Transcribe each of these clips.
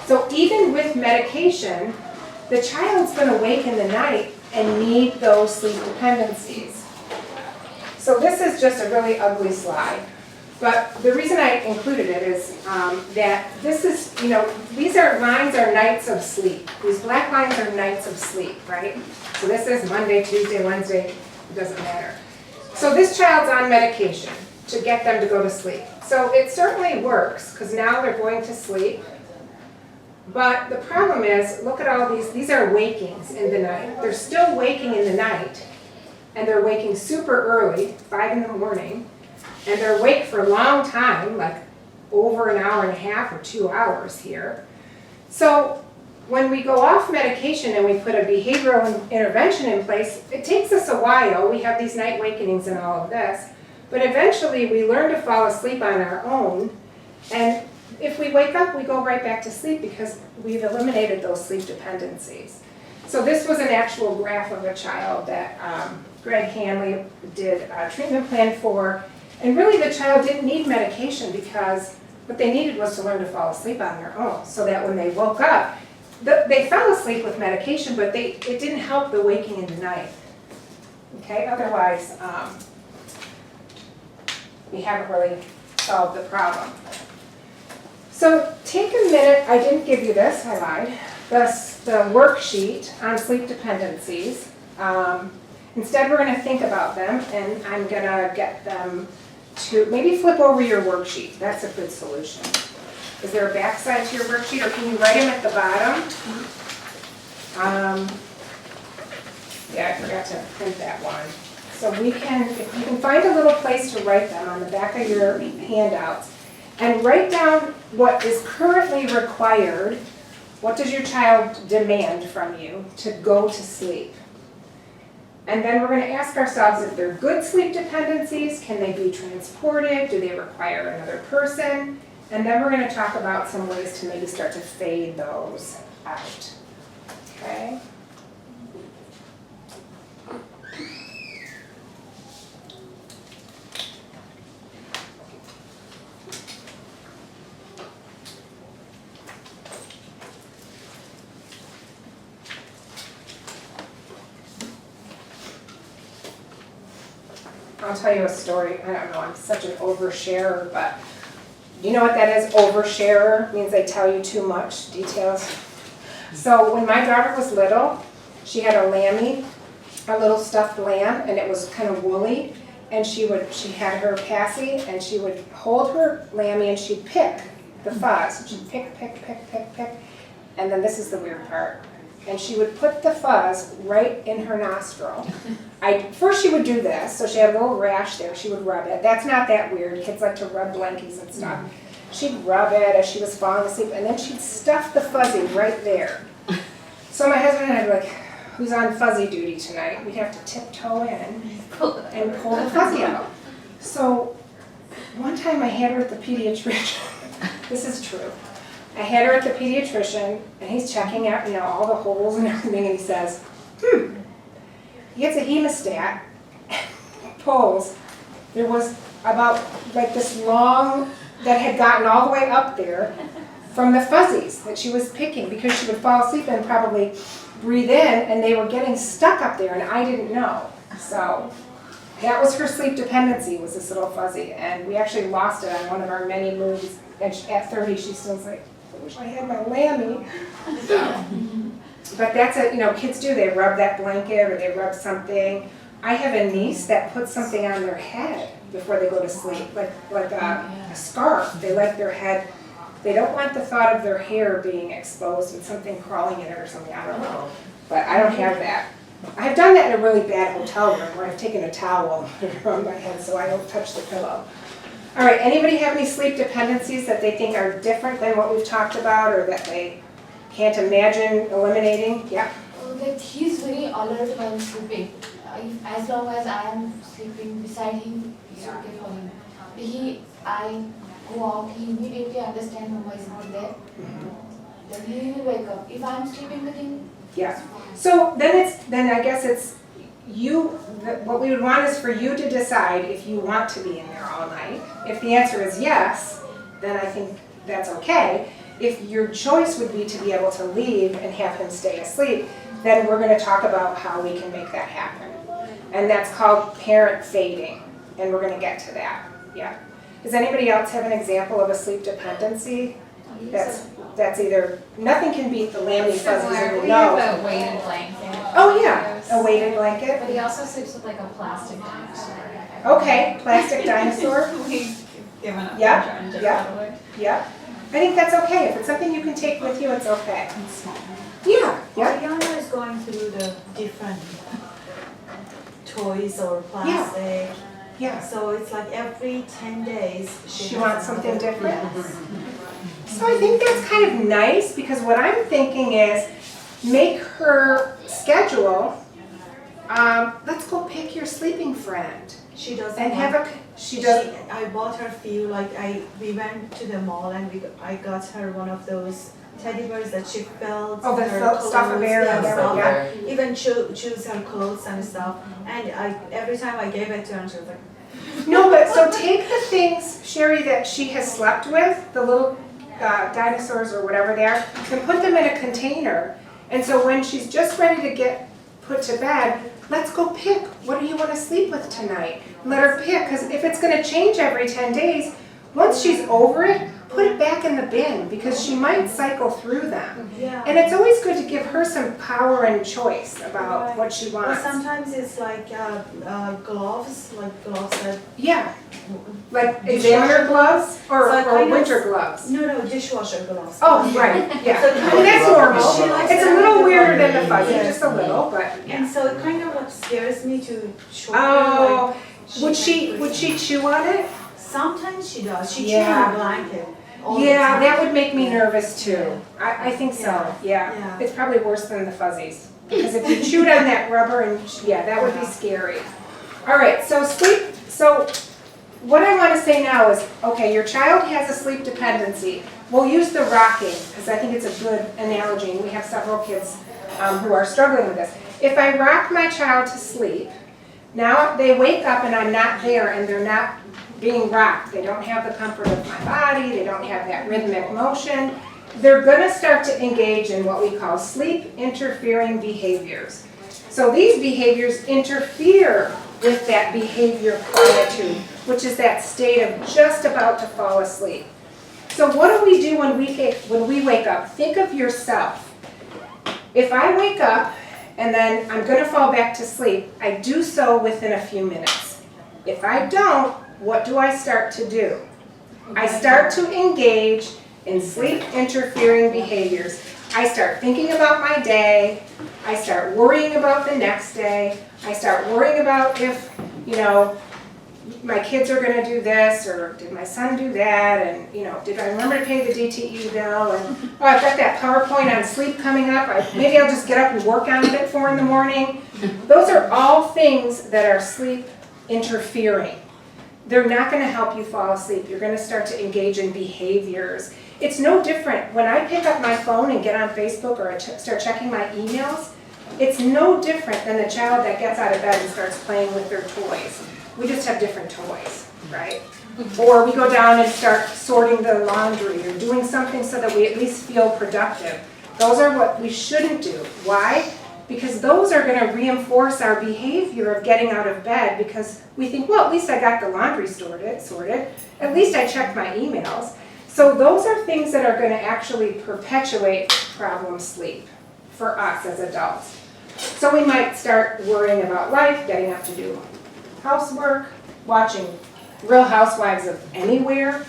So even with medication, the child's going to wake in the night and need those sleep dependencies. So this is just a really ugly slide. But the reason I included it is that this is, these lines are nights of sleep. These black lines are nights of sleep, right? So this is Monday, Tuesday, Wednesday, it doesn't matter. So this child's on medication to get them to go to sleep. So it certainly works, because now they're going to sleep. But the problem is, look at all these are wakings in the night. They're still waking in the night, and they're waking super early, 5 in the morning, and they're awake for a long time, like over an hour and a half or 2 hours here. So when we go off medication and we put a behavioral intervention in place, it takes us a while. We have these night wakenings and all of this, but eventually we learn to fall asleep on our own, and if we wake up, we go right back to sleep because we've eliminated those sleep dependencies. So this was an actual graph of a child that Greg Hanley did a treatment plan for. And really the child didn't need medication because what they needed was to learn to fall asleep on their own, so that when they woke up, they fell asleep with medication, but it didn't help the waking in the night. Okay, otherwise we haven't really solved the problem. So take a minute, I didn't give you this, I lied, the worksheet on sleep dependencies. Instead we're going to think about them, and I'm going to get them to maybe flip over your worksheet. That's a good solution. Is there a backside to your worksheet, or can you write them at the bottom? Yeah, I forgot to print that one. So if you can find a little place to write them on the back of your handouts, and write down what is currently required. What does your child demand from you to go to sleep? And then we're going to ask ourselves if they're good sleep dependencies, can they be transported? Do they require another person? And then we're going to talk about some ways to maybe start to fade those out. Okay? I'll tell you a story. I don't know, I'm such an oversharer, but you know what that is? Oversharer means they tell you too much details. So when my daughter was little, she had a lammy, a little stuffed lamb, and it was kind of woolly. And she had her passy, and she would hold her lammy and she'd pick the fuzz. She'd pick, and then this is the weird part. And she would put the fuzz right in her nostril. First she would do this, so she had a little rash there, she would rub it. That's not that weird, kids like to rub blankies and stuff. She'd rub it as she was falling asleep, and then she'd stuff the fuzzy right there. So my husband and I were like, who's on fuzzy duty tonight? We'd have to tiptoe in and pull the fuzzy out. So one time I had her at the pediatrician. This is true. I had her at the pediatrician, and he's checking out, all the holes and everything, and he says, he gets a hemostat, pulls. There was about like this long, that had gotten all the way up there from the fuzzies that she was picking, because she would fall asleep and probably breathe in, and they were getting stuck up there, and I didn't know. So that was her sleep dependency, was this little fuzzy, and we actually lost it on one of our many moves. And at 30, she still's like, I wish I had my lammy. So, but that's it, kids do. They rub that blanket or they rub something. I have a niece that puts something on their head before they go to sleep, like a scarf. They like their head. They don't want the thought of their hair being exposed and something crawling in it or something. I don't know. But I don't have that. I've done that in a really bad hotel room where I've taken a towel and put it around my head so I don't touch the pillow. All right, anybody have any sleep dependencies that they think are different than what we've talked about, or that they can't imagine eliminating? Yeah? That he's very alert while sleeping. As long as I am sleeping beside him, it's okay for him. I go out, he immediately understands Mama is not there. Then he will wake up. If I'm sleeping with him, yeah. So then I guess it's what we would want is for you to decide if you want to be in there all night. If the answer is yes, then I think that's okay. If your choice would be to be able to leave and have him stay asleep, then we're going to talk about how we can make that happen. And that's called parent fading, and we're going to get to that. Yeah. Does anybody else have an example of a sleep dependency? That's either, nothing can beat the lammy fuzzies in the We nose. have a weighted blanket. Oh yeah, a weighted blanket. But he also sleeps with like a plastic dinosaur. Okay, plastic dinosaur. We've given up Yeah, on trying to yeah. cuddle it. Yeah, I think that's okay. If it's something you can take with you, it's okay. Yeah, yeah, Ariana is going through the different toys or plastic. yeah. So it's like every 10 days She has wants something another- different? Yes. So I think that's kind of nice because what I'm thinking is make her schedule, let's go pick your sleeping friend She doesn't and have want- she does, I bought her few, like we went to the mall and I got her one of those teddy bears that she felt. oh, the her stuff clothes, bear, yeah, stuff. yeah. Even choose her clothes and stuff. And every time I gave it to her, she was like, No, but so take the things, Sherry, that she has slept with, the little dinosaurs or whatever they are, and put them in a container. And so when she's just ready to get put to bed, let's go pick, what do you want to sleep with tonight? Let her pick, because if it's going to change every 10 days, once she's over it, put it back in the bin, because she might cycle through them. yeah. And it's always good to give her some power and choice about what she Or wants. sometimes it's like gloves that, Yeah, like examiner gloves or So I kind of- winter gloves. no, dishwasher gloves. Oh, right, yeah. So I mean, that's normal. She likes It's a that. little weirder than the fuzzy, Yes. just a little, but yeah. And so it kind of like scares me to show her, Oh, like, would she chew on it? Sometimes she does. She chews Yeah. on a blanket all the Yeah, time. that would make me nervous too. I think so, yeah. Yeah. It's probably worse than the fuzzies. Because if you chewed on that rubber and, yeah, that would be scary. All right, so sleep, so what I want to say now is, okay, your child has a sleep dependency. We'll use the rocking, because I think it's a good analogy, and we have several kids who are struggling with this. If I rock my child to sleep, now they wake up and I'm not there and they're not being rocked. They don't have the comfort of my body, they don't have that rhythmic motion. They're gonna start to engage in what we call sleep interfering behaviors. So these behaviors interfere with that behavior quietude, which is that state of just about to fall asleep. So what do we do when we wake up? Think of yourself. If I wake up and then I'm gonna fall back to sleep, I do so within a few minutes. If I don't, what do I start to do? I start to engage in sleep interfering behaviors. I start thinking about my day. I start worrying about the next day. I start worrying about if, my kids are gonna do this, or did my son do that, and, did I remember to pay the DTE bill, and, oh, I've got that PowerPoint on sleep coming up, maybe I'll just get up and work on it at 4 in the morning. Those are all things that are sleep interfering. They're not gonna help you fall asleep. You're gonna start to engage in behaviors. It's no different. When I pick up my phone and get on Facebook or I start checking my emails, it's no different than the child that gets out of bed and starts playing with their toys. We just have different toys, right? Or we go down and start sorting the laundry or doing something so that we at least feel productive. Those are what we shouldn't do. Why? Because those are going to reinforce our behavior of getting out of bed because we think, well, at least I got the laundry sorted. At least I checked my emails. So those are things that are going to actually perpetuate problem sleep for us as adults. So we might start worrying about life, getting up to do housework, watching Real Housewives of anywhere,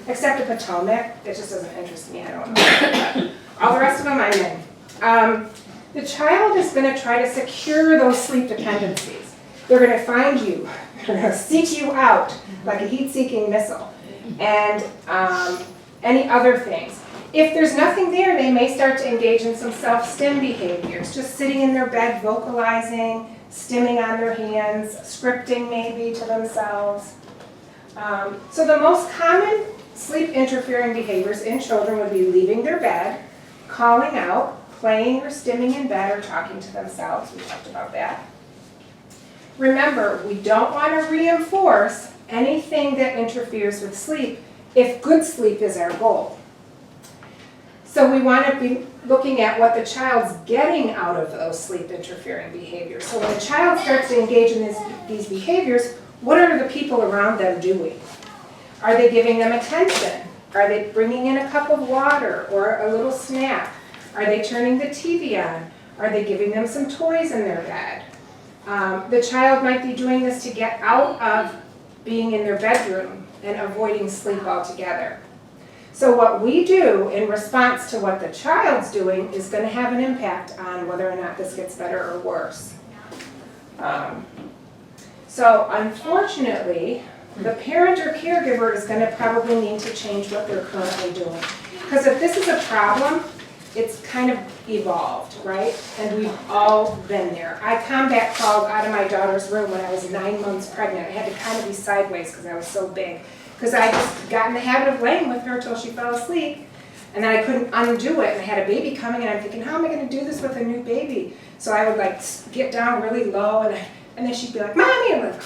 except the Potomac. It just doesn't interest me, I don't know. But all the rest of them I'm in. The child is going to try to secure those sleep dependencies. They're going to find you. They're going to seek you out like a heat-seeking missile. And any other things. If there's nothing there, they may start to engage in some self-stim behaviors, just sitting in their bed vocalizing, stimming on their hands, scripting maybe to themselves. So the most common sleep interfering behaviors in children would be leaving their bed, calling out, playing or stimming in bed or talking to themselves. We talked about that. Remember, we don't want to reinforce anything that interferes with sleep if good sleep is our goal. So we want to be looking at what the child's getting out of those sleep interfering behaviors. So when a child starts to engage in these behaviors, what are the people around them doing? Are they giving them attention? Are they bringing in a cup of water or a little snack? Are they turning the TV on? Are they giving them some toys in their bed? The child might be doing this to get out of being in their bedroom and avoiding sleep altogether. So what we do in response to what the child's doing is going to have an impact on whether or not this gets better or worse. So unfortunately, the parent or caregiver is going to probably need to change what they're currently doing. Because if this is a problem, it's kind of evolved, right? And we've all been there. I combat crawled out of my daughter's room when I was 9 months pregnant. I had to kind of be sideways because I was so big. Because I just got in the habit of laying with her till she fell asleep. And then I couldn't undo it. And I had a baby coming and I'm thinking, how am I going to do this with a new baby? So I would like get down really low and then she'd be like, Mommy! I'm like,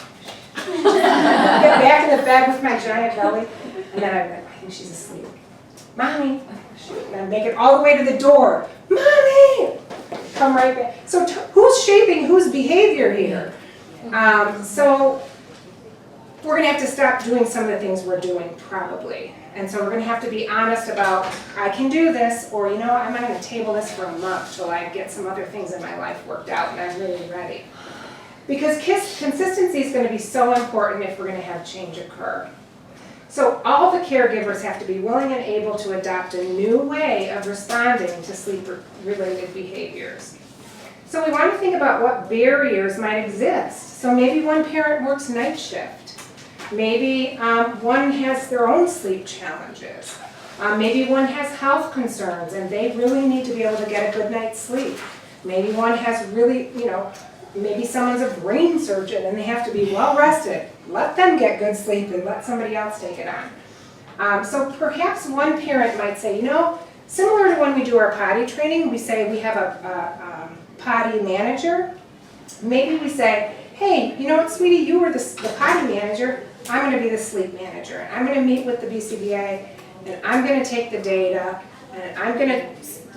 get back in the bed with my giant belly. And then I'd be like, I think she's asleep. Mommy! And I'd make it all the way to the door. Mommy! Come right back. So who's shaping whose behavior here? So we're going to have to stop doing some of the things we're doing, probably. And so we're going to have to be honest about, I can do this, or, you know, I'm not going to table this for a month till I get some other things in my life worked out and I'm really ready. Because consistency is going to be so important if we're going to have change occur. So all the caregivers have to be willing and able to adopt a new way of responding to sleep-related behaviors. So we want to think about what barriers might exist. So maybe one parent works night shift. Maybe one has their own sleep challenges. Maybe one has health concerns and they really need to be able to get a good night's sleep. Maybe one has really, you know, maybe someone's a brain surgeon and they have to be well rested. Let them get good sleep and let somebody else take it on. So perhaps one parent might say, you know, similar to when we do our potty training, we say we have a potty manager. Maybe we say, hey, you know what, sweetie, you were the potty manager. I'm going to be the sleep manager. I'm going to meet with the BCBA and I'm going to take the data and I'm going to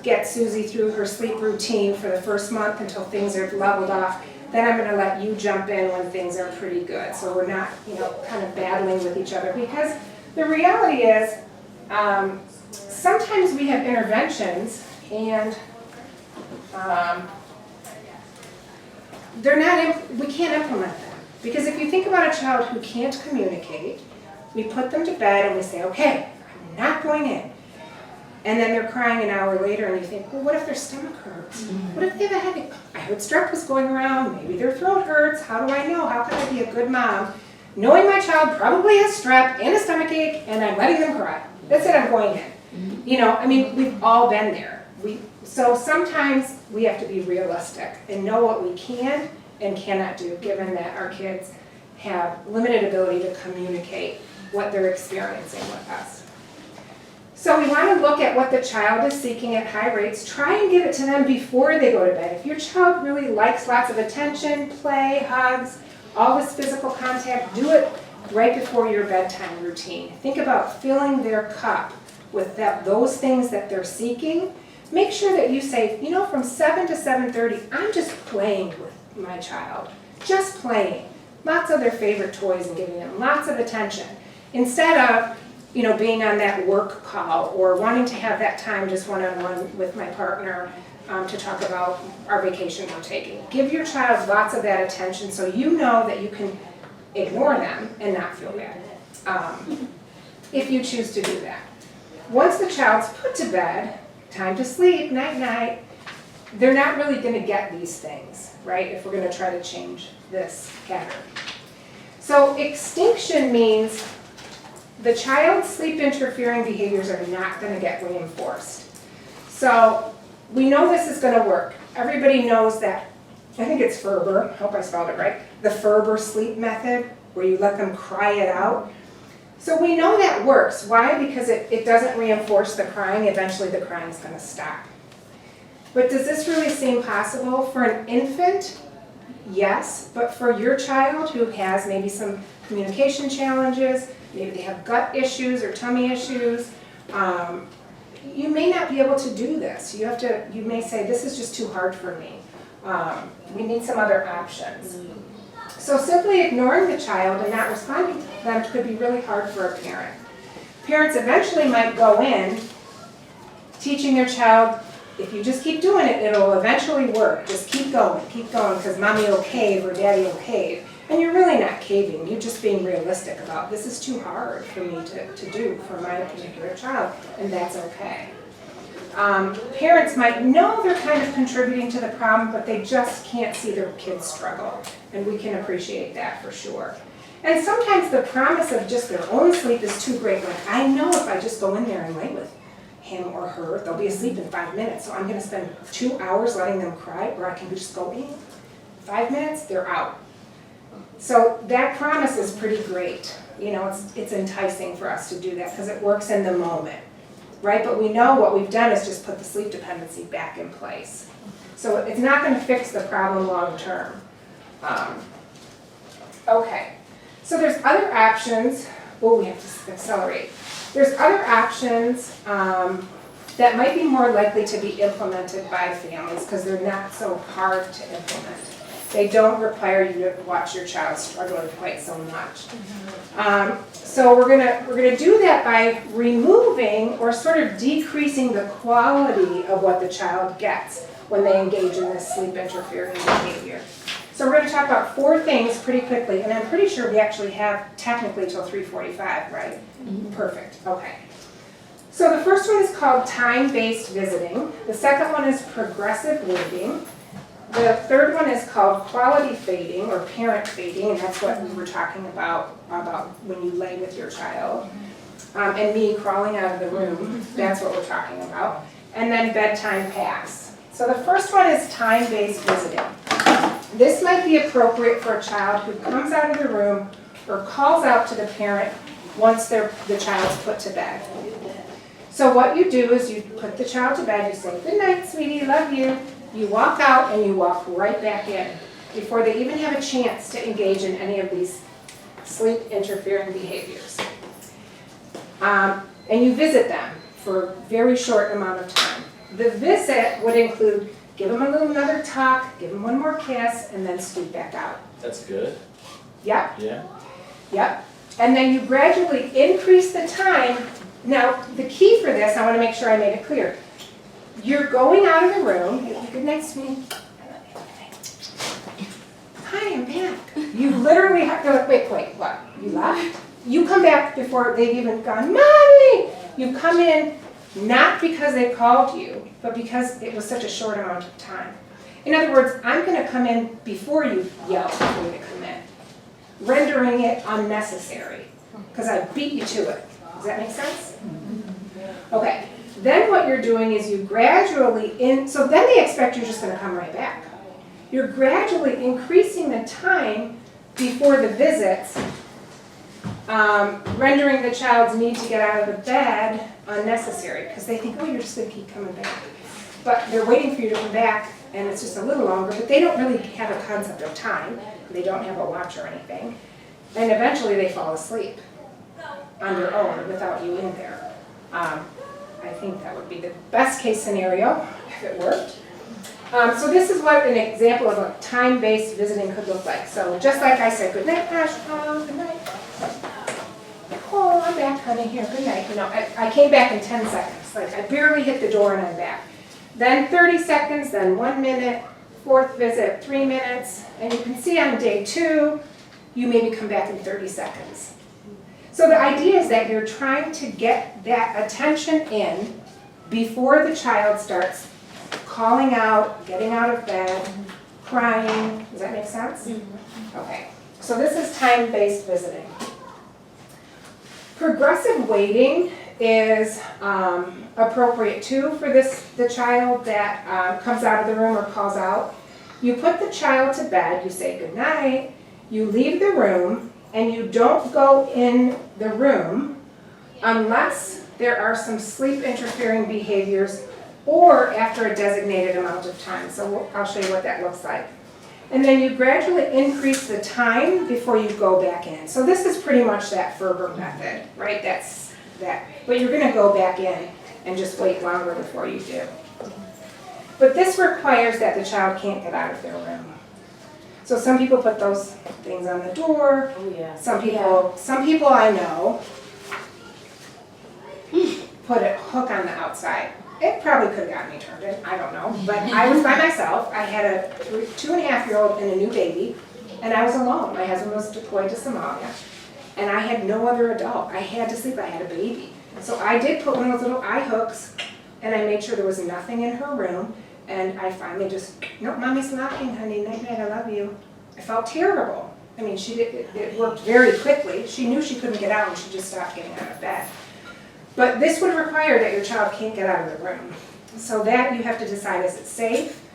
get Susie through her sleep routine for the first month until things are leveled off. Then I'm going to let you jump in when things are pretty good. So we're not, you know, kind of battling with each other. Because the reality is, sometimes we have interventions and we can't implement them. Because if you think about a child who can't communicate, we put them to bed and we say, okay, I'm not going in. And then they're crying an hour later and you think, well, what if their stomach hurts? What if they have a headache? I heard strep was going around, maybe their throat hurts. How do I know? How can I be a good mom? Knowing my child probably has strep and a stomach ache and I'm letting them cry. That's it, I'm going in. You know, I mean, we've all been there. So sometimes we have to be realistic and know what we can and cannot do, given that our kids have limited ability to communicate what they're experiencing with us. So we want to look at what the child is seeking at high rates. Try and give it to them before they go to bed. If your child really likes lots of attention, play, hugs, all this physical contact, do it right before your bedtime routine. Think about filling their cup with those things that they're seeking. Make sure that you say, you know, from 7 to 7:30, I'm just playing with my child. Just playing. Lots of their favorite toys and giving them lots of attention. Instead of, you know, being on that work call or wanting to have that time just one-on-one with my partner to talk about our vacation we're taking. Give your child lots of that attention so you know that you can ignore them and not feel bad if you choose to do that. Once the child's put to bed, time to sleep, night-night, they're not really going to get these things, right, if we're going to try to change this pattern. So extinction means the child's sleep interfering behaviors are not going to get reinforced. So we know this is going to work. Everybody knows that, I think it's Ferber, I hope I spelled it right, the Ferber sleep method, where you let them cry it out. So we know that works. Why? Because it doesn't reinforce the crying. Eventually the crying is going to stop. But does this really seem possible? For an infant, yes. But for your child who has maybe some communication challenges, maybe they have gut issues or tummy issues, you may not be able to do this. You may say, this is just too hard for me. We need some other options. So simply ignoring the child and not responding to them could be really hard for a parent. Parents eventually might go in, teaching their child, if you just keep doing it, it'll eventually work. Just keep going, because mommy will cave or daddy will cave. And you're really not caving, you're just being realistic about, this is too hard for me to do for my particular child, and that's okay. Parents might know they're kind of contributing to the problem, but they just can't see their kids struggle, and we can appreciate that for sure. And sometimes the promise of just their own sleep is too great. Like, I know if I just go in there and lay with him or her, they'll be asleep in 5 minutes, so I'm going to spend 2 hours letting them cry, or I can just go in. 5 minutes, they're out. So that promise is pretty great. You know, it's enticing for us to do that because it works in the moment, right? But we know what we've done is just put the sleep dependency back in place. So it's not going to fix the problem long term. Okay, so there's other options. Oh, we have to accelerate. There's other options that might be more likely to be implemented by families because they're not so hard to implement. They don't require you to watch your child struggling quite so much. So we're gonna do that by removing or sort of decreasing the quality of what the child gets when they engage in this sleep interfering behavior. So we're going to talk about 4 things pretty quickly, and I'm pretty sure we actually have technically till 3:45, right? Perfect, okay. So the first one is called time-based visiting. The second one is progressive waiting. The third one is called quality fading or parent fading, and that's what we were talking about when you lay with your child. And me crawling out of the room, that's what we're talking about. And then bedtime pass. So the first one is time-based visiting. This might be appropriate for a child who comes out of the room or calls out to the parent once the child's put to bed. So what you do is you put the child to bed, you say, good night, sweetie, love you. You walk out and you walk right back in before they even have a chance to engage in any of these sleep interfering behaviors. And you visit them for a very short amount of time. The visit would include give them another talk, give them one more kiss, and then scoot back out. That's good. Yep. Yeah. Yep. And then you gradually increase the time. Now, the key for this, I want to make sure I made it clear. You're going out of the room. Good night, sweetie. Hi, I'm back. You literally have to, wait, what? You left? You come back before they've even gone, Mommy! You come in not because they called you, but because it was such a short amount of time. In other words, I'm going to come in before you yell for me to come in, rendering it unnecessary because I beat you to it. Does that make sense? Okay. Then what you're doing is you gradually, so then they expect you're just going to come right back. You're gradually increasing the time before the visits, rendering the child's need to get out of the bed unnecessary because they think, oh, you're just going to keep coming back. But they're waiting for you to come back and it's just a little longer, but they don't really have a concept of time. They don't have a watch or anything. And eventually they fall asleep on their own without you in there. I think that would be the best case scenario if it worked. So this is what an example of a time-based visiting could look like. So just like I said, good night, Ash. Good night. Oh, I'm back, honey. Here, good night. You know, I came back in 10 seconds. Like I barely hit the door and I'm back. Then 30 seconds, then 1 minute, 4th visit, 3 minutes. And you can see on day 2, you maybe come back in 30 seconds. So the idea is that you're trying to get that attention in before the child starts calling out, getting out of bed, crying. Does that make sense? Okay. So this is time-based visiting. Progressive waiting is appropriate too for the child that comes out of the room or calls out. You put the child to bed, you say good night, you leave the room, and you don't go in the room unless there are some sleep interfering behaviors or after a designated amount of time. So I'll show you what that looks like. And then you gradually increase the time before you go back in. So this is pretty much that Ferber method, right? That's that. But you're going to go back in and just wait longer before you do. But this requires that the child can't get out of their room. So some people put those things on the door. Oh, yeah. Some people I know put a hook on the outside. It probably could have gotten me turned in, I don't know. But I was by myself. I had a 2.5-year-old and a new baby, and I was alone. My husband was deployed to Somalia, and I had no other adult. I had to sleep. I had a baby. So I did put one of those little eye hooks, and I made sure there was nothing in her room. And I finally just, no, mommy's locking, honey. Night, night, I love you. I felt terrible. I mean, it worked very quickly. She knew she couldn't get out, and she just stopped getting out of bed. But this would require that your child can't get out of the room. So that you have to decide, is it safe?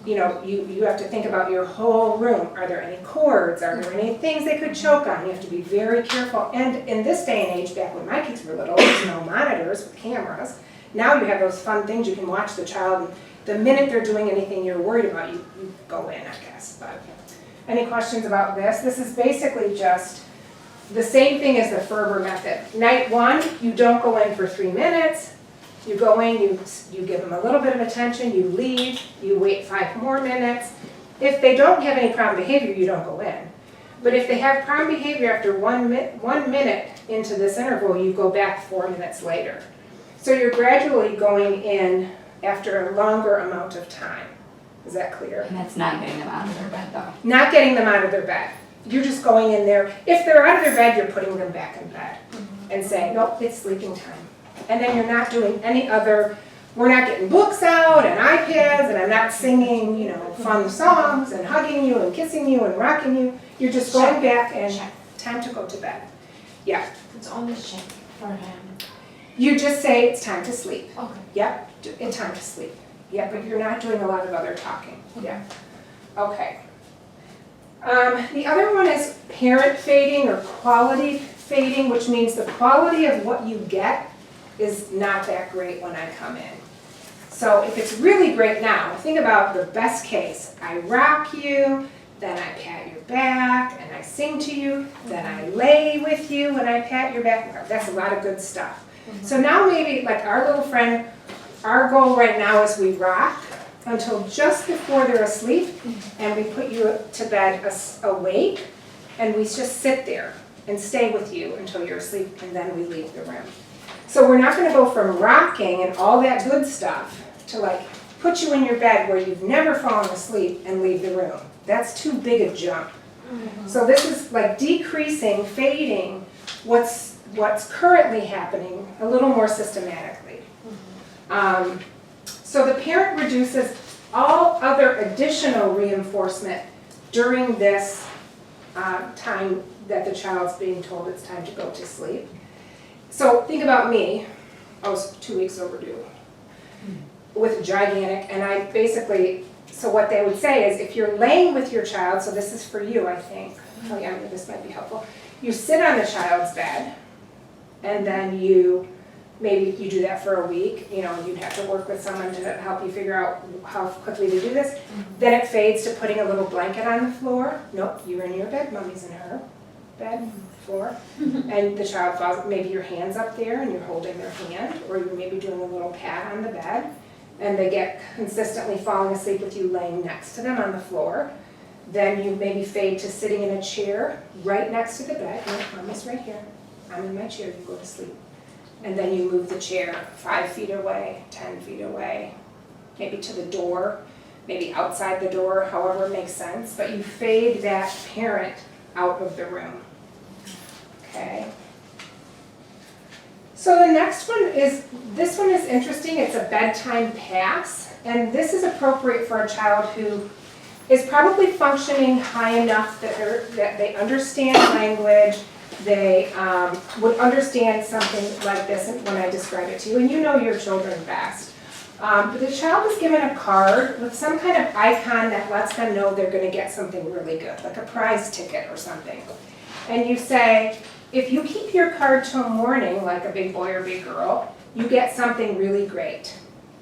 You know, you have to think about your whole room. Are there any cords? Are there any things they could choke on? You have to be very careful. And in this day and age, back when my kids were little, there was no monitors with cameras. Now you have those fun things you can watch the child, and the minute they're doing anything you're worried about, you go in, I guess. But any questions about this? This is basically just the same thing as the Ferber method. Night 1, you don't go in for 3 minutes. You go in, you give them a little bit of attention, you leave, you wait 5 more minutes. If they don't have any problem behavior, you don't go in. But if they have problem behavior after 1 minute into this interval, you go back 4 minutes later. So you're gradually going in after a longer amount of time. Is that clear? And that's not getting them out of their bed though. Not getting them out of their bed. You're just going in there. If they're out of their bed, you're putting them back in bed and saying, nope, it's sleeping time. And then you're not doing any other, we're not getting books out and iPads, and I'm not singing, you know, fun songs and hugging you and kissing you and rocking you. You're just going back and time to go to bed. Yeah. It's only check for him. You just say it's time to sleep. Okay. Yep, it's time to sleep. Yeah, but you're not doing a lot of other talking. Yeah. Okay. The other one is parent fading or quality fading, which means the quality of what you get is not that great when I come in. So if it's really great now, think about the best case. I rock you, then I pat your back, and I sing to you, then I lay with you and I pat your back. That's a lot of good stuff. So now maybe, like our little friend, our goal right now is we rock until just before they're asleep, and we put you to bed awake, and we just sit there and stay with you until you're asleep, and then we leave the room. So we're not going to go from rocking and all that good stuff to like put you in your bed where you've never fallen asleep and leave the room. That's too big a jump. So this is like decreasing, fading what's currently happening a little more systematically. So the parent reduces all other additional reinforcement during this time that the child's being told it's time to go to sleep. So think about me. I was 2 weeks overdue with gigantic, and I basically, so what they would say is if you're laying with your child, so this is for you, I think. Oh yeah, this might be helpful. You sit on the child's bed, and then maybe you do that for a week, you know, you'd have to work with someone to help you figure out how quickly to do this. Then it fades to putting a little blanket on the floor. Nope, you're in your bed, mommy's in her bed, floor. And the child falls, maybe your hand's up there and you're holding their hand, or you're maybe doing a little pat on the bed, and they get consistently falling asleep with you laying next to them on the floor. Then you maybe fade to sitting in a chair right next to the bed. No, mommy's right here. I'm in my chair, you go to sleep. And then you move the chair 5 feet away, 10 feet away, maybe to the door, maybe outside the door, however it makes sense. But you fade that parent out of the room. Okay. So the next one is, this one is interesting. It's a bedtime pass. And this is appropriate for a child who is probably functioning high enough that they understand language. They would understand something like this when I describe it to you, and you know your children best. But the child is given a card with some kind of icon that lets them know they're going to get something really good, like a prize ticket or something. And you say, if you keep your card till morning, like a big boy or big girl, you get something really great.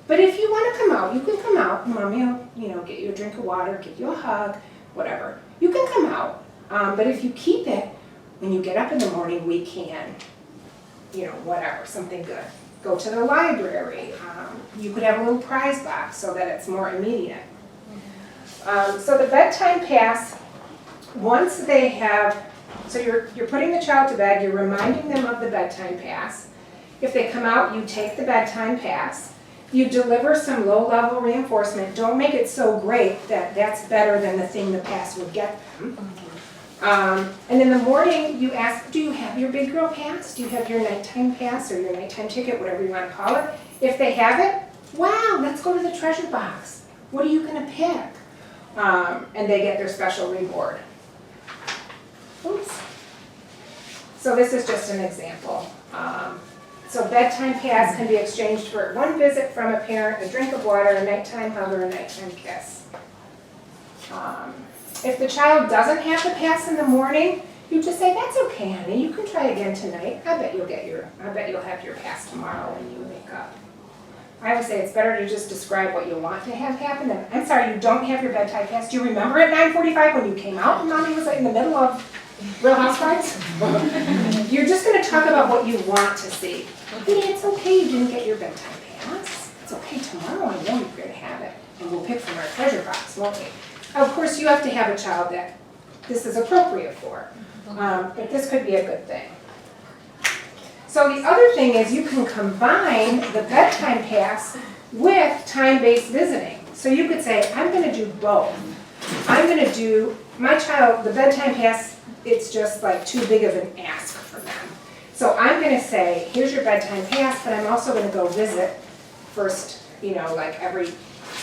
But if you want to come out, you can come out. Mommy will, get you a drink of water, give you a hug, whatever. You can come out. But if you keep it, when you get up in the morning, we can, whatever, something good. go to the library. You could have a little prize box so that it's more immediate. So the bedtime pass, once they have, so you're putting the child to bed, you're reminding them of the bedtime pass. If they come out, you take the bedtime pass. You deliver some low-level reinforcement. Don't make it so great that that's better than the thing the pass would get them. And in the morning, you ask, do you have your big girl pass? Do you have your nighttime pass or your nighttime ticket, whatever you want to call it? If they have it, wow, let's go to the treasure box. What are you going to pick? And they get their special reward. Oops. So this is just an example. So bedtime pass can be exchanged for one visit from a parent, a drink of water, a nighttime hug, or a nighttime kiss. If the child doesn't have the pass in the morning, you just say, that's okay, honey, you can try again tonight. I bet you'll have your pass tomorrow when you wake up. I would say it's better to just describe what you want to have happen. And I'm sorry, you don't have your bedtime pass. Do you remember at 9:45 when you came out and Mommy was in the middle of Real Housewives? You're just going to talk about what you want to see. Hey, it's okay you didn't get your bedtime pass. It's okay, tomorrow I know you're going to have it. And we'll pick from our treasure box, won't we? Of course, you have to have a child that this is appropriate for. But this could be a good thing. So the other thing is you can combine the bedtime pass with time-based visiting. So you could say, I'm going to do both. I'm going to do, my child, the bedtime pass, it's just like too big of an ask for them. So I'm going to say, here's your bedtime pass, but I'm also going to go visit first, like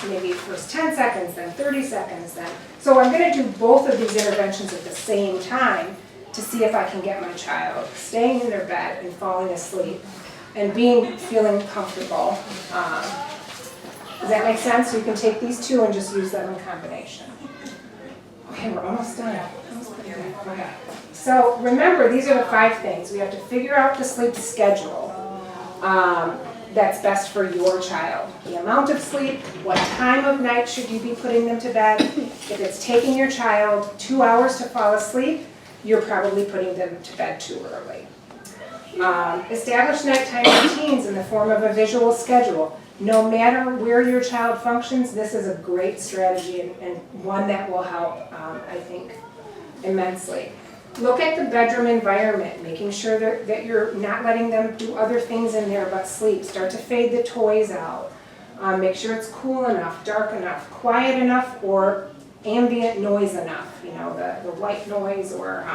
maybe first 10 seconds, then 30 seconds, then. So I'm going to do both of these interventions at the same time to see if I can get my child staying in their bed and falling asleep and feeling comfortable. Does that make sense? So you can take these two and just use them in combination. Okay, we're almost done. Okay. So remember, these are the 5 things. We have to figure out the sleep schedule that's best for your child. The amount of sleep, what time of night should you be putting them to bed. If it's taking your child 2 hours to fall asleep, you're probably putting them to bed too early. Establish nighttime routines in the form of a visual schedule. No matter where your child functions, this is a great strategy and one that will help, I think, immensely. Look at the bedroom environment, making sure that you're not letting them do other things in there but sleep. Start to fade the toys out. Make sure it's cool enough, dark enough, quiet enough, or ambient noise enough, the white noise or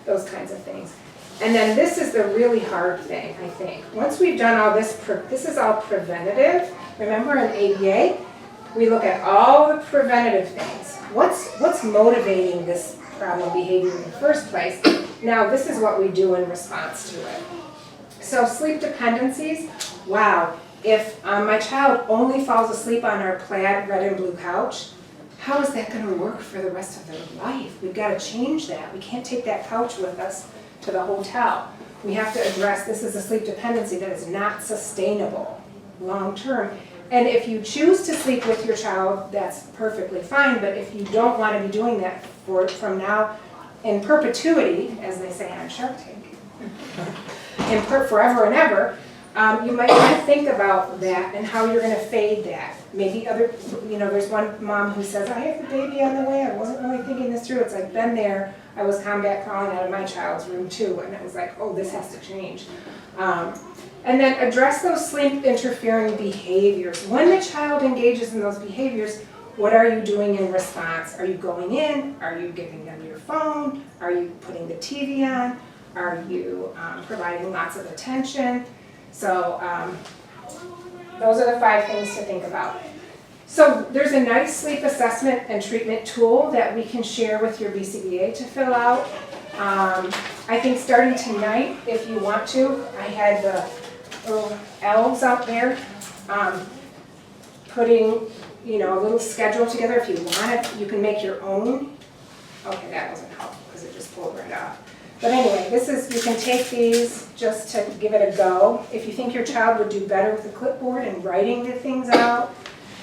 those kinds of things. And then this is the really hard thing, I think. Once we've done all this, this is all preventative. Remember in ABA, we look at all the preventative things. What's motivating this problem behavior in the first place? Now this is what we do in response to it. So sleep dependencies, wow. If my child only falls asleep on our plaid red and blue couch, how is that going to work for the rest of their life? We've got to change that. We can't take that couch with us to the hotel. We have to address this is a sleep dependency that is not sustainable long term. And if you choose to sleep with your child, that's perfectly fine. But if you don't want to be doing that from now in perpetuity, as they say on Shark Tank, forever and ever, you might want to think about that and how you're going to fade that. Maybe there's one mom who says, I have the baby on the way, I wasn't really thinking this through. It's like, been there, I was combat crawling out of my child's room too, and it was like, oh, this has to change. And then address those sleep interfering behaviors. When the child engages in those behaviors, what are you doing in response? Are you going in? Are you giving them your phone? Are you putting the TV on? Are you providing lots of attention? So those are the 5 things to think about. So there's a nice sleep assessment and treatment tool that we can share with your BCBA to fill out. I think starting tonight, if you want to, I had the little elves out there putting a little schedule together. If you want it, you can make your own. Okay, that wasn't helpful because it just pulled right off. But anyway, you can take these just to give it a go. If you think your child would do better with a clipboard and writing the things out,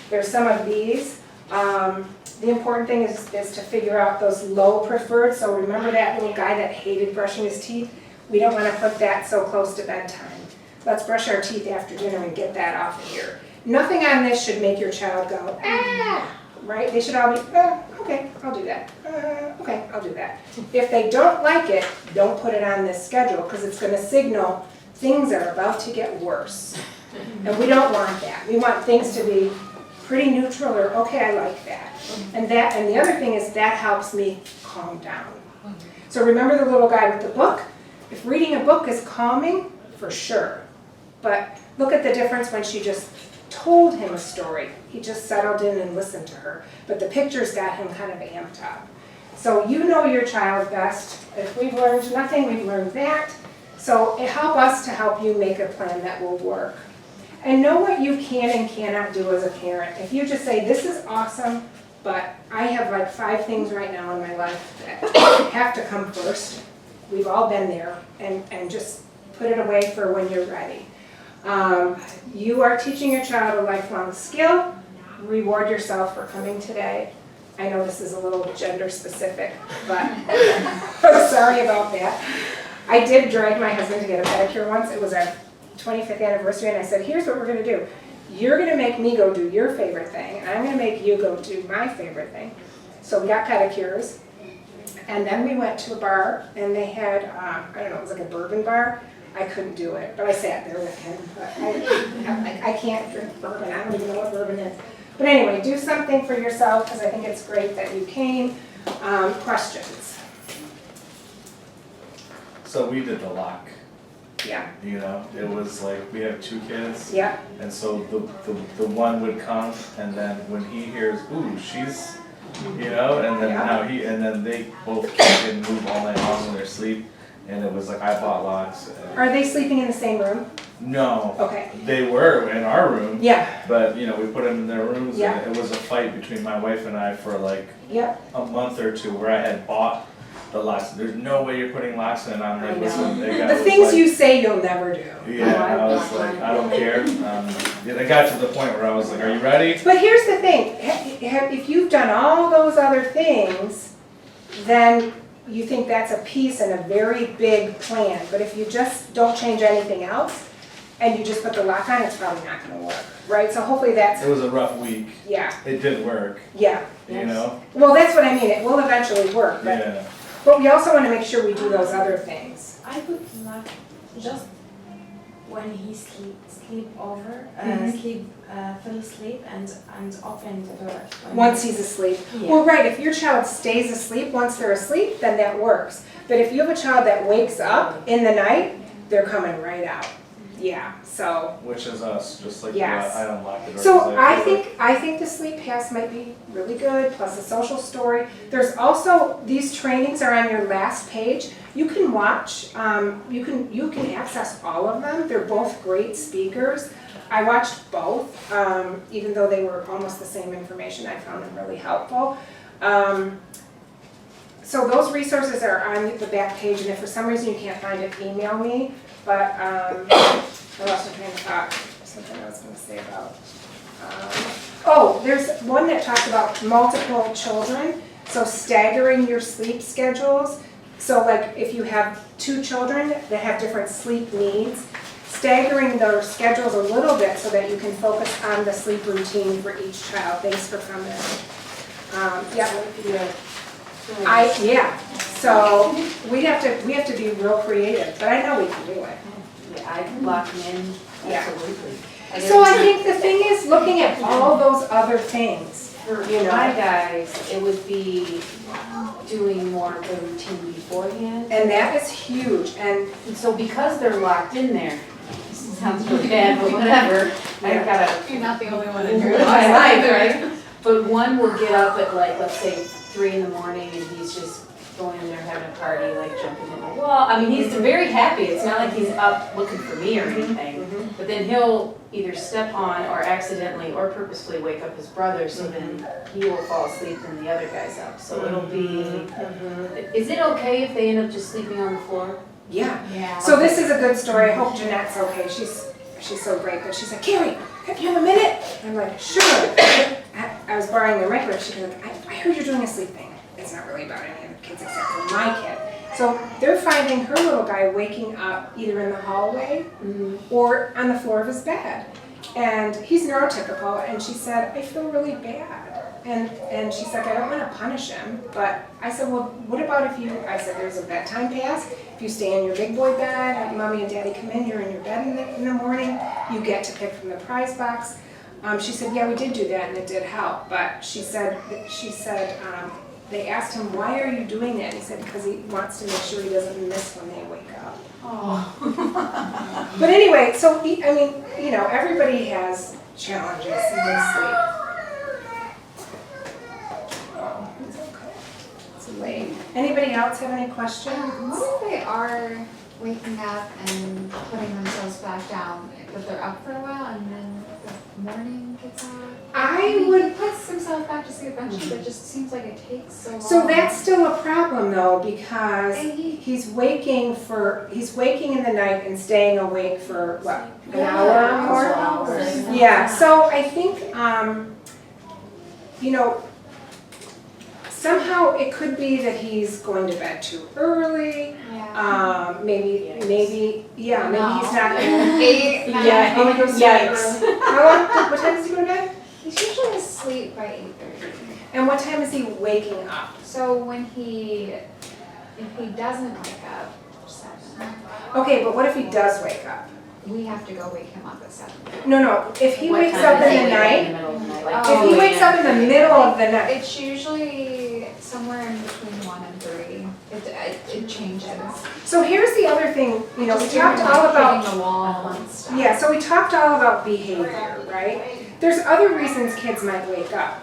there's some of these. The important thing is to figure out those low preferred. So remember that little guy that hated brushing his teeth? We don't want to put that so close to bedtime. let's brush our teeth after dinner and get that off of here. Nothing on this should make your child go, ah, right? They should all be, okay, I'll do that. Okay, I'll do that. If they don't like it, don't put it on this schedule because it's going to signal things are about to get worse. And we don't want that. We want things to be pretty neutral or, okay, I like that. And the other thing is that helps me calm down. So remember the little guy with the book? If reading a book is calming, for sure. But look at the difference when she just told him a story. He just settled in and listened to her. But the pictures got him kind of amped up. So you know your child best. If we've learned nothing, we've learned that. So it helps us to help you make a plan that will work. And know what you can and cannot do as a parent. If you just say, this is awesome, but I have like 5 things right now in my life that have to come first. We've all been there. And just put it away for when you're ready. You are teaching your child a lifelong skill. Reward yourself for coming today. I know this is a little gender specific, but I'm sorry about that. I did drag my husband to get a pedicure once. It was our 25th anniversary, and I said, here's what we're going to do. You're going to make me go do your favorite thing, and I'm going to make you go do my favorite thing. So we got pedicures, and then we went to a bar, and they had, I don't know, it was like a bourbon bar. I couldn't do it, but I sat there with him. But I can't drink bourbon. I don't even know what bourbon is. But anyway, do something for yourself, because I think it's great that you came. Questions? So we did the lock. Yeah. You know, it was like, we have 2 kids. Yeah. And so the one would come, and then when he hears, ooh, she's, you know, and then and then they both kick and move all night long in their sleep. And it was like, I bought locks. Are they sleeping in the same room? No. Okay. They were in our room. Yeah. But, you know, we put them in their rooms, Yeah. and it was a fight between my wife and I for like Yep. a month or 2 where I had bought the locks. There's no way you're putting locks in. I'm like, I know. listen, The things you say you'll never do. Yeah, I was like, I don't care. It got to the point where I was like, are you ready? But here's the thing. If you've done all those other things, then you think that's a piece in a very big plan. But if you just don't change anything else, and you just put the lock on, it's probably not going to work, right? So hopefully that's, It was a rough week. yeah, It did work, yeah. you know? Well, that's what I mean. It will eventually work, but, Yeah. but we also want to make sure we do those other things. I would like just when he sleep over, fell asleep and open the door. Once he's asleep. Yeah. Well, right, if your child stays asleep once they're asleep, then that works. But if you have a child that wakes up in the night, they're coming right out. Yeah, so. Which is us, just like Yes. I unlocked the door. So 'cause I feel like- think the sleep pass might be really good, plus a social story. There's also, these trainings are on your last page. You can watch, you can access all of them. They're both great speakers. I watched both, even though they were almost the same information. I found them really helpful. So those resources are on the back page, and if for some reason you can't find it, email me. But what else am I trying to talk? Something I was going to say about. Oh, there's one that talks about multiple children. So staggering your sleep schedules. So like if you have 2 children that have different sleep needs, staggering their schedules a little bit so that you can focus on the sleep routine for each child. Thanks for coming. Yeah. So we have to be real creative, but I know we can do it. Yeah, I can lock them in, Yeah. absolutely. So I think the thing is looking at all those other things. For You know. my guys, it would be doing more of the routine beforehand. And that is huge. And And so because they're locked in there, this sounds really bad, but whatever, I've got a You're not the only one in my life, right? But one will get up at like, let's say 3 in the morning and he's just going in there having a party, like jumping in the wall. I mean, he's very happy. It's not like he's up looking for me or anything. But then he'll either step on or accidentally or purposefully wake up his brother, so then he will fall asleep and the other guy's up. So it'll be, is it okay if they end up just sleeping on the floor? yeah. Yeah. So this is a good story. I hope Jeanette's okay. She's so great, but she's like, Kerry, have you have a minute? I'm like, sure. I was borrowing their microwave. She's like, I heard you're doing a sleep thing. It's not really about any of the kids except for my kid. So they're finding her little guy waking up either in the hallway or on the floor of his bed. And he's neurotypical, and she said, I feel really bad. And she's like, I don't want to punish him, but I said, well, what about if you, I said, there's a bedtime pass. If you stay in your big boy bed, mommy and daddy come in, you're in your bed in the morning, you get to pick from the prize box. She said, yeah, we did do that, and it did help. But she said, they asked him, why are you doing that? And he said, because he wants to make sure he doesn't miss when they wake up. Oh. But anyway, so, I mean, you know, everybody has challenges in their sleep. Oh, it's okay. It's late. Anybody else have any questions? What if they are waking up and putting themselves back down, but they're up for a while and then the morning gets out? He puts himself back to sleep eventually, but it just seems like it takes so long. So that's still a problem though, because he's waking in the night and staying awake for what, an hour or more? Hours. Yeah, so I think, you know, somehow it could be that he's going to bed too early. Yeah. Maybe he's not gonna. 8, 9. Yeah, maybe he goes to bed early. What time does he go to bed? He's usually asleep by 8:30. And what time is he waking up? So if he doesn't wake up 7, Okay, but what if he does wake up? we have to go wake him up at 7. No, if he What wakes time up is in it? the Like, night, in the middle of the night, like if 2 he wakes up in the middle of the night, It's usually somewhere in between 1 and 3. It changes. so here's the other thing, you know, we Just talked even, all like, about, hitting the wall and stuff. yeah, so we talked all about behavior, right? There's other reasons kids might wake up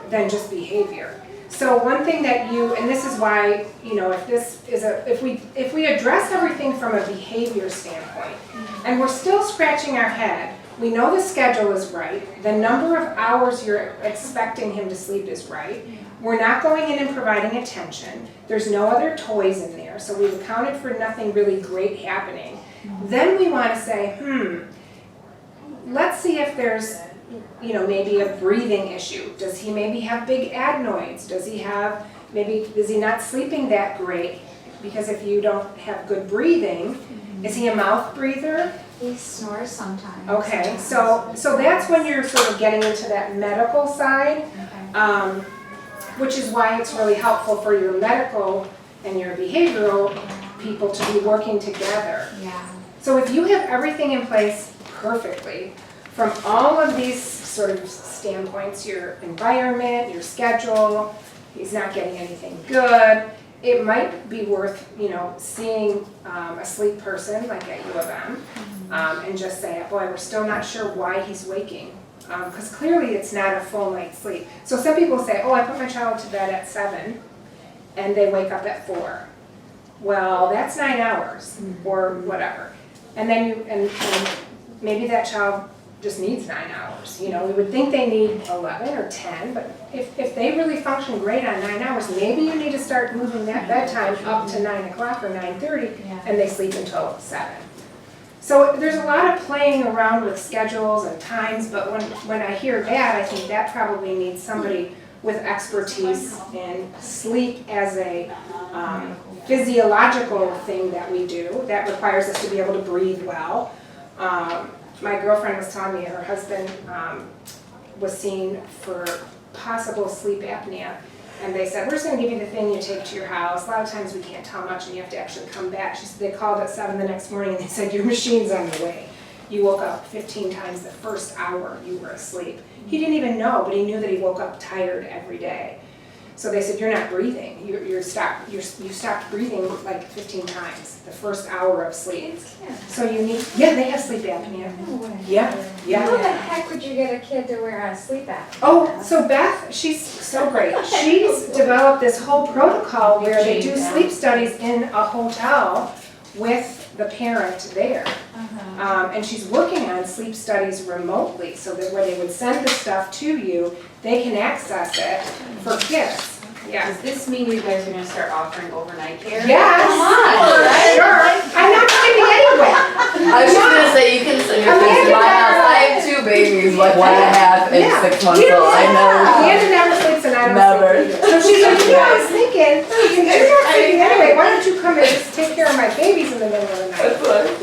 than just behavior. So one thing that and this is why, you know, if we address everything from a behavior standpoint, and we're still scratching our head, we know the schedule is right, the number of hours you're expecting him to sleep is right, we're not going in and providing attention, there's no other toys in there, so we've accounted for nothing really great happening. Then we want to say, let's see if there's, you know, maybe a breathing issue. Does he maybe have big adenoids? Is he not sleeping that great? Because if you don't have good breathing, is he a mouth breather? He snores sometimes. Okay, so that's when you're sort of getting into that medical side, Okay. which is why it's really helpful for your medical and your behavioral people to be working together. Yeah. So if you have everything in place perfectly, from all of these sort of standpoints, your environment, your schedule, he's not getting anything good, it might be worth, you know, seeing a sleep person like at U of M and just say, boy, we're still not sure why he's waking. Because clearly it's not a full night's sleep. So some people say, oh, I put my child to bed at 7 and they wake up at 4. Well, that's 9 hours or whatever. And then and maybe that child just needs 9 hours. You know, we would think they need 11 or 10, but if they really function great on 9 hours, maybe you need to start moving that bedtime up to 9 o'clock or 9:30 and they sleep until 7. So there's a lot of playing around with schedules and times, but when I hear that, I think that probably needs somebody with expertise in sleep as a physiological thing that we do that requires us to be able to breathe well. My girlfriend was telling me her husband was seen for possible sleep apnea, and they said, we're just going to give you the thing you take to your house. A lot of times we can't tell much and you have to actually come back. She said they called at 7 the next morning and they said, your machine's on the way. You woke up 15 times the first hour you were asleep. He didn't even know, but he knew that he woke up tired every day. So they said, you're not breathing. You stopped breathing like 15 times the first hour of sleep. So you need, they have sleep apnea. No way. Yeah. How the heck would you get a kid to wear a sleep apnea? Oh, so Beth, she's so great. She's developed this whole protocol where they do sleep studies in a hotel with the parent there. And she's working on sleep studies remotely so that where they would send the stuff to you, they can access it for kids. Yeah. Does this mean you guys are gonna start offering overnight care? Yes. Come on, right? Sure. I'm not kidding anyway. I was just gonna say, you can send your kids to my house. I have 2 babies, like 1.5 and 6 months old. I know. Amanda never sleeps and I don't Never. sleep either. So she's like, yeah, I was thinking thinking, you're not sleeping anyway, why don't you come and just take care of my babies in the middle of the night?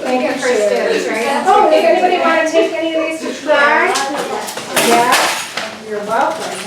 Thank you, First Sherry. dibs, right? Oh, does anybody wanna take any of these to try? Yeah, you're welcome.